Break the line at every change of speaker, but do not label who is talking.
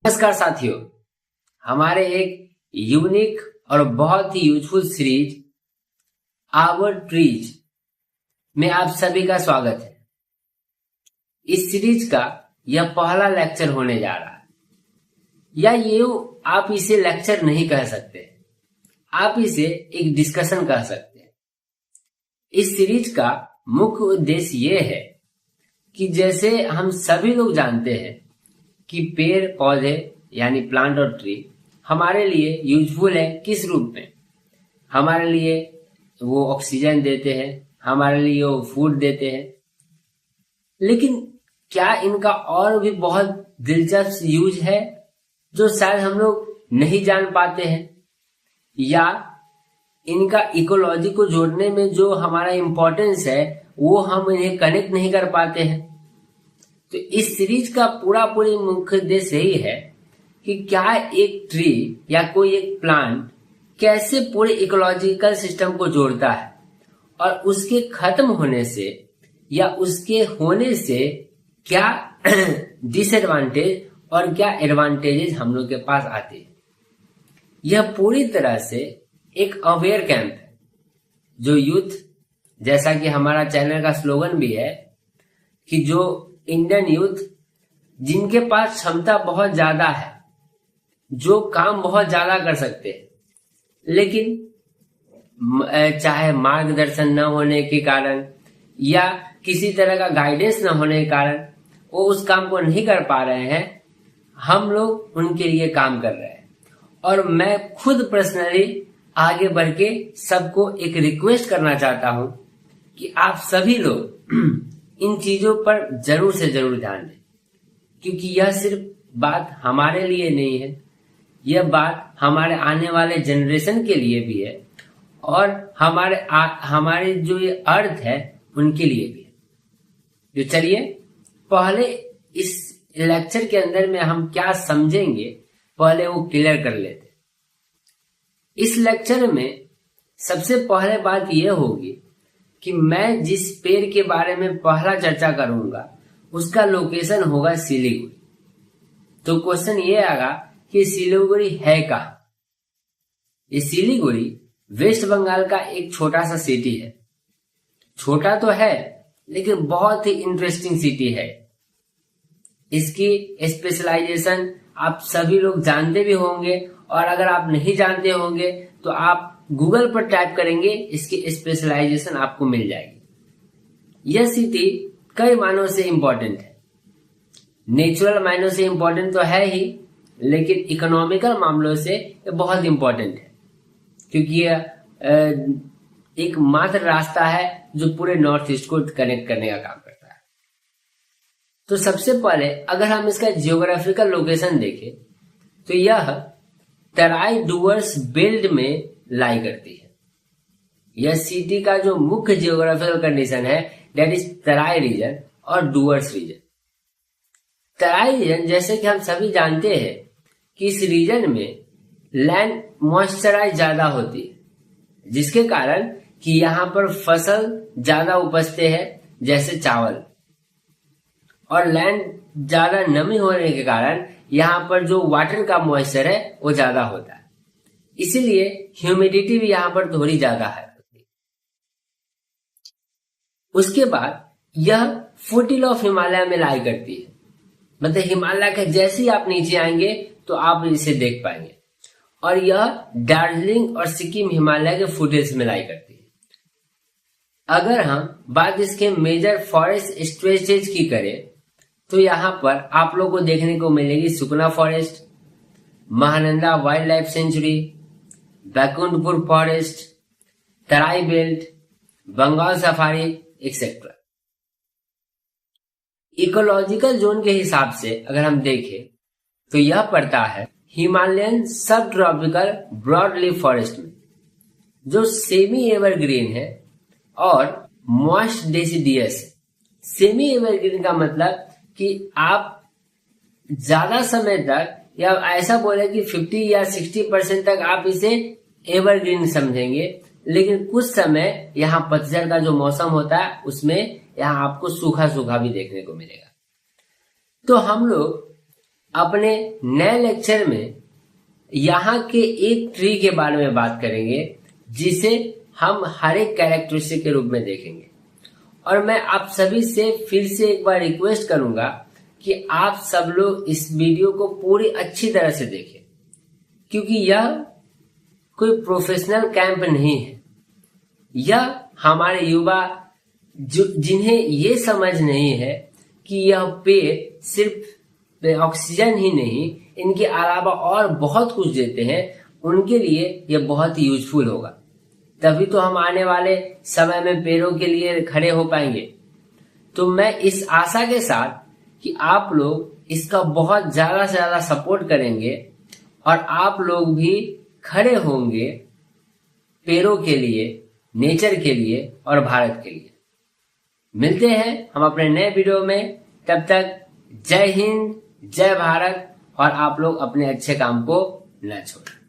नमस्कार साथियों, हमारे एक यूनिक और बहुत ही यूजफुल सीरीज आवर ट्रीज में आप सभी का स्वागत है। इस सीरीज का यह पहला लेक्चर होने जा रहा है, या ये आप इसे लेक्चर नहीं कह सकते, आप इसे एक डिस्कशन कह सकते हैं। इस सीरीज का मुख्य उद्देश्य ये है कि जैसे हम सभी लोग जानते हैं कि पेड़ पौधे यानी प्लांट और ट्री हमारे लिए यूजफुल है। किस रूप में? हमारे लिए वो ऑक्सीजन देते हैं, हमारे लिए वो फूड देते हैं, लेकिन क्या इनका और भी बहुत दिलचस्प यूज है जो शायद हम लोग नहीं जान पाते हैं, या इनका इकोलॉजी को जोड़ने में जो हमारा इम्पोर्टेंस है वो हम इन्हें कनेक्ट नहीं कर पाते हैं। तो इस सीरीज का पूरी मुख्य उद्देश्य यही है कि क्या एक ट्री या कोई एक प्लांट कैसे पूरे इकोलॉजिकल सिस्टम को जोड़ता है, और उसके खत्म होने से या उसके होने से क्या डिसएडवांटेज और क्या एडवांटेजेस हम लोग के पास आते हैं। यह पूरी तरह से एक अवेयर कैंप है जो यूथ, जैसा कि हमारा चैनल का स्लोगन भी है कि जो इंडियन यूथ जिनके पास क्षमता बहुत ज्यादा है, जो काम बहुत ज्यादा कर सकते हैं, लेकिन चाहे मार्गदर्शन न होने के कारण या किसी तरह का गाइडेंस न होने के कारण वो उस काम को नहीं कर पा रहे हैं, हम लोग उनके लिए काम कर रहे हैं। और मैं खुद पर्सनली आगे बढ़ के सबको एक रिक्वेस्ट करना चाहता हूं कि आप सभी लोग इन चीजों पर जरूर से जरूर ध्यान दें, क्योंकि यह सिर्फ बात हमारे लिए नहीं है, यह बात हमारे आने वाले जनरेशन के लिए भी है, और हमारे जो ये अर्थ है उनके लिए भी है। तो चलिए पहले इस लेक्चर के अंदर में हम क्या समझेंगे पहले वो क्लियर कर लेते। इस लेक्चर में सबसे पहले बात यह होगी कि मैं जिस पेड़ के बारे में पहला चर्चा करूंगा उसका लोकेशन होगा सिलीगुड़ी। तो क्वेश्चन ये आएगा कि सिलीगुड़ी है कहाँ? ये सिलीगुड़ी वेस्ट बंगाल का एक छोटा सा सिटी है। छोटा तो है लेकिन बहुत ही इंटरेस्टिंग सिटी है। इसकी स्पेशलाइजेशन आप सभी लोग जानते भी होंगे, और अगर आप नहीं जानते होंगे तो आप गूगल पर टाइप करेंगे, इसकी स्पेशलाइजेशन आपको मिल जाएगी। यह सिटी कई मायनों से इंपॉर्टेंट है। नेचुरल मायनों से इंपॉर्टेंट तो है ही, लेकिन इकोनॉमिकल मामलों से ये बहुत इंपॉर्टेंट है, क्योंकि यह एक मात्र रास्ता है जो पूरे नॉर्थ ईस्ट को कनेक्ट करने का काम करता है। तो सबसे पहले अगर हम इसका जियोग्राफिकल लोकेशन देखें तो यह तराई डुवर्स बेल्ट में लाई करती है। यह सिटी का जो मुख्य जियोग्राफिकल कंडीशन है दैट इज तराई रीजन और डुवर्स रीजन। तराई रीजन, जैसे कि हम सभी जानते हैं कि इस रीजन में लैंड मॉइस्चराइज ज्यादा होती है, जिसके कारण कि यहाँ पर फसल ज्यादा उपजते हैं जैसे चावल, और लैंड ज्यादा नमी होने के कारण यहाँ पर जो वाटर का मॉइस्चर है वो ज्यादा होता है, इसीलिए ह्यूमिडिटी भी यहाँ पर थोड़ी ज्यादा है। उसके बाद यह फुटिल ऑफ हिमालय में लाई करती है, मतलब हिमालय के जैसे ही आप नीचे आएंगे तो आप इसे देख पाएंगे, और यह दार्जिलिंग और सिक्किम हिमालय के फुटेज में लाई करती है। अगर हम बात इसके मेजर फॉरेस्ट स्ट्रेचेज की करें तो यहाँ पर आप लोग को देखने को मिलेगी Sukna forest, Mahananda wild life sanctuary, Baikunthpur forest, Terai belt, Bengal safari etcetera. Ecological zone के हिसाब से अगर हम देखें तो यह पड़ता है हिमालयन सब ट्रॉपिकल ब्रॉड लीफ फॉरेस्ट में, जो सेमी एवरग्रीन है और मॉइस्ट डेसिडियस है। सेमी एवरग्रीन का मतलब कि आप ज्यादा समय तक, या ऐसा बोले कि 50 या 60% तक आप इसे एवरग्रीन समझेंगे, लेकिन कुछ समय यहाँ पतझड़ का जो मौसम होता है उसमें यहाँ आपको सूखा सूखा भी देखने को मिलेगा। तो हम लोग अपने नए लेक्चर में यहाँ के एक ट्री के बारे में बात करेंगे जिसे हम हर एक कैरेक्टरिस्टिक के रूप में देखेंगे। और मैं आप सभी से फिर से एक बार रिक्वेस्ट करूंगा कि आप सब लोग इस वीडियो को पूरी अच्छी तरह से देखें, क्योंकि यह कोई प्रोफेशनल कैंप नहीं है। यह हमारे युवा जिन्हें ये समझ नहीं है कि यह पेड़ सिर्फ ऑक्सीजन ही नहीं, इनके अलावा और बहुत कुछ देते हैं, उनके लिए यह बहुत ही यूजफुल होगा। तभी तो हम आने वाले समय में पेड़ों के लिए खड़े हो पाएंगे। तो मैं इस आशा के साथ कि आप लोग इसका बहुत ज्यादा से ज्यादा सपोर्ट करेंगे और आप लोग भी खड़े होंगे पेड़ों के लिए, नेचर के लिए और भारत के लिए। मिलते हैं हम अपने नए वीडियो में। तब तक जय हिंद, जय भारत, और आप लोग अपने अच्छे काम को न छोड़ें।